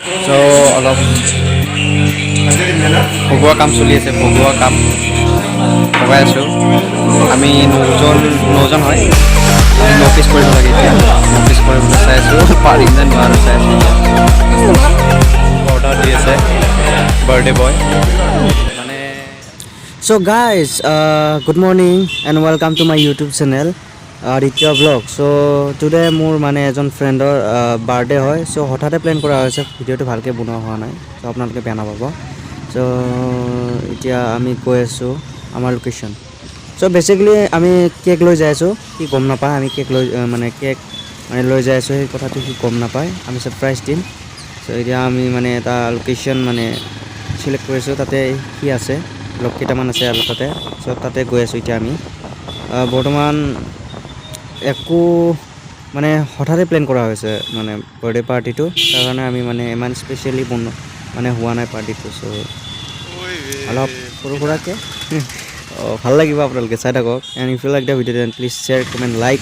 So অলপ ভগোৱা কাম চলি আছে, ভগোৱা কাম ভগাই আছোঁ। আমি নজন হয়, আমি ন'পিচ কৰিব লাগে এতিয়া। ন'পিচ কৰিবলৈ চাই আছোঁ, পাৰিম নে নোৱাৰোঁ চাই আছোঁ। অৰ্ডাৰ দি আছে বাৰ্থডে বয় মানে। So guys, good morning and welcome to my YouTube channel Aditya Vlog. So today মোৰ মানে এজন ফ্ৰেণ্ডৰ বাৰ্থডে হয়। চ' হঠাতে প্লেন কৰা হৈছে, ভিডিঅ'টো ভালকৈ বনোৱা হোৱা নাই, চ' আপোনালোকে বেয়া নাপাব। চ' এতিয়া আমি গৈ আছোঁ আমাৰ লোকেশ্যন। চ' বেচিকেলি আমি কেক লৈ যাই আছোঁ, সি গম নাপায় আমি কেক লৈ কেক লৈ যাই আছোঁ, সেই কথাটো সি গম নাপায়, আমি ছাৰপ্ৰাইজ দিম। চ' এতিয়া আমি মানে এটা লোকেশ্যন চিলেক্ট কৰিছোঁ, তাতে সি আছে, লগ কেইটামান আছে আৰু তাতে। চ' তাতে গৈ আছোঁ এতিয়া আমি। বৰ্তমান একো হঠাতে প্লেন কৰা হৈছে বাৰ্থডে পাৰ্টিটো, তাৰ কাৰণে আমি ইমান স্পেচিয়েলি হোৱা নাই পাৰ্টিটো। চ' অলপ সৰু সুৰাকৈ ভাল লাগিব, আপোনালোকে চাই থাকক। And if you like the video' then please share, comment, like,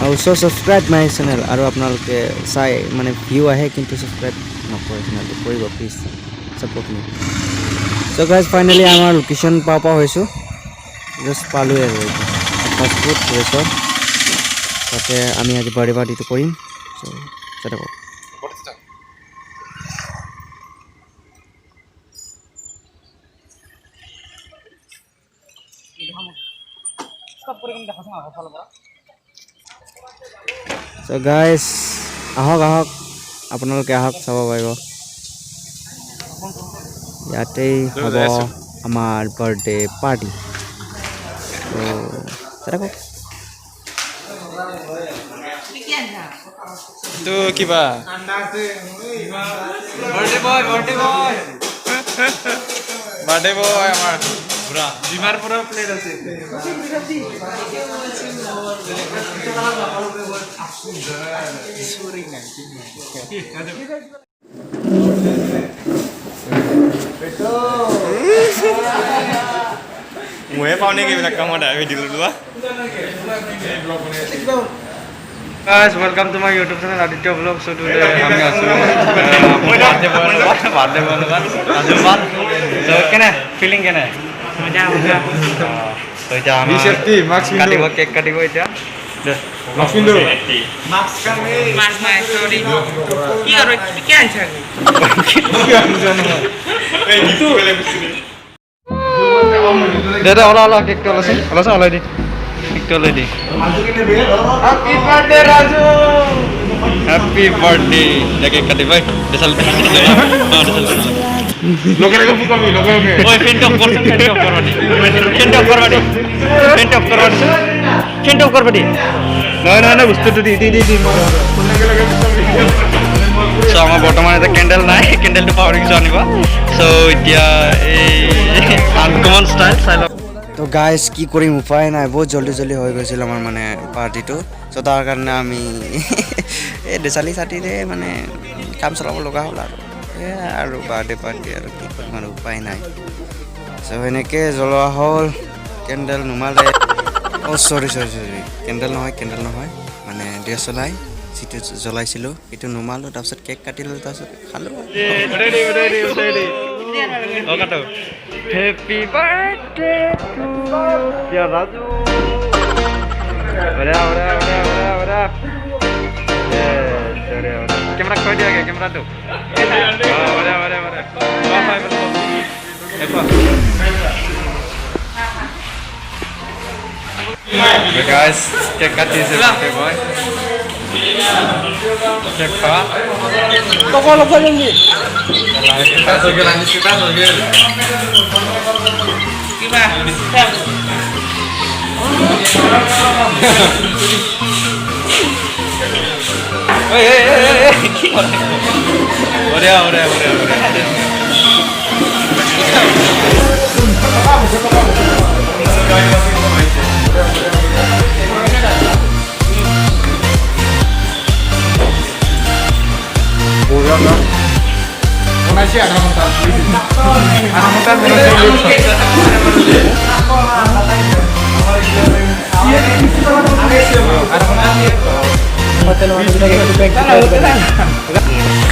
also' subscribe my channel. আৰু আপোনালোকে চাই ভিউ আহে কিন্তু ছাবস্ক্ৰাইব নকৰে, চেনেলটো কৰিব please, support me. So' guys finally আমাৰ লোকেশ্যন পাওঁ হৈছোঁ, জাষ্ট পালোঁৱে আৰু এতিয়া ফাষ্ট ফুড ৰেষ্টুৰেণ্ট, তাতে আমি আজি বাৰ্থডে পাৰ্টিটো কৰিম। চ' চাই থাকক। চ' গাইজ আহক আপোনালোকে আহক, চাব পাৰিব। ইয়াতেই হ'ব আমাৰ বাৰ্থডে পাৰ্টি। চ' চাই থাকক। তো কিবা বাৰ্থডে বয় আমাৰ জিমাৰ পৰা প্লেট আছে। ময়ে পাওঁ নেকি এইবিলাক কামত দিলোঁ লোৱা। Guys, welcome to my YouTube channel Aditya Vlog. So today আমি আছো বাৰ্থডে বয় আজুমান। So কেনে ফিলিং কেনে? So এতিয়া আমি কাটিব, কেক কাটিব এতিয়া। দে ওলা কেকটো ওলাচোন ওলাই দি, কেকটো ওলাই দি। Happy birthday Raju, happy birthday. Cake কাটি ভাই, দেখাল ওই ফেন্ট অফ কৰবানি না বস্তুটো দি চ' আমাৰ বৰ্তমান এটা কেণ্ডেল নাই, কেণ্ডেলটো পাহৰি কিছু আনিব। চ' এতিয়া এই আনকমন ষ্টাইল চাই লওক। তো গাইজ কি কৰিম, উপায় নাই, বহুত জল্দি হৈ গৈছিল আমাৰ পাৰ্টিটো। চ' তাৰ কাৰণে আমি এই দেচালি ছাতিৰে কাম চলাব লগা হ'ল আৰু বাৰ্থডে পাৰ্টি আৰু কি কৰিম আৰু উপায় নাই। চ' এনেকৈ জ্বলোৱা হ'ল, কেণ্ডেল নুমালে। চৰি কেণ্ডেল নহয় DSLR যিটো জ্বলাইছিলোঁ সেইটো নুমালোঁ, তাৰপিছত কেক কাটিলোঁ, তাৰপিছত খালোঁ। Happy birthday two Raju. Camera কৈ দিয়াগে, কেমেৰাটো guys, কেক কাটিছে বাৰ্থডে বয়। কেক খোৱা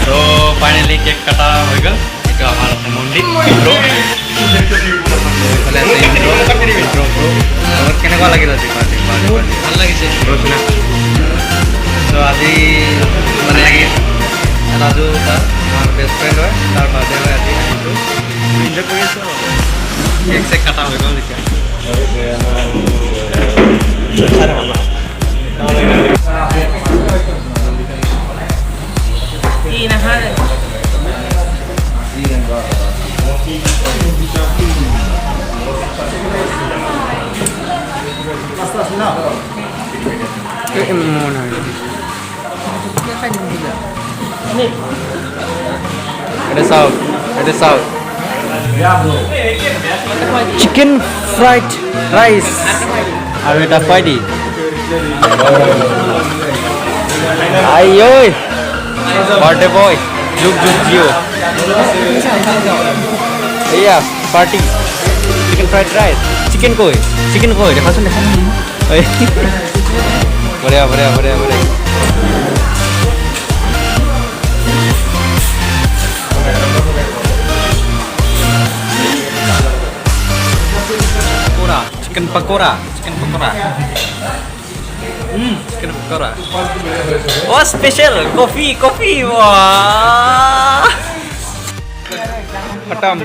তো ফাইনেলি কেক কাটা হৈ গ'ল এইটো আমাৰ আছে মন্দিৰ কেনেকুৱা লাগিল আজি পাৰ্টি ভাল লাগিছে তো আজি মানে ৰাজু আমাৰ বেষ্ট ফ্ৰেণ্ড হয় তাৰ বাৰ্থডে হয় আজি আহিছোঁ এনজয় কৰি আছোঁ কেক চেক কাটা হৈ গ'ল এতিয়া It is out. Chicken fried rice. আৰু এটা খুৱাই দি Ayoy. বাৰ্থডে বয় যুগ যুগ জিঅ' এয়া party chicken fried rice chicken কৈ দেখাচোন বঢ়িয়া বঢ়িয়া বঢ়িয়া বঢ়িয়া chicken pakora chicken pakora Oh special coffee wah খতম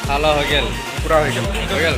ভালো হৈ গ'ল পুৰা হৈ গ'ল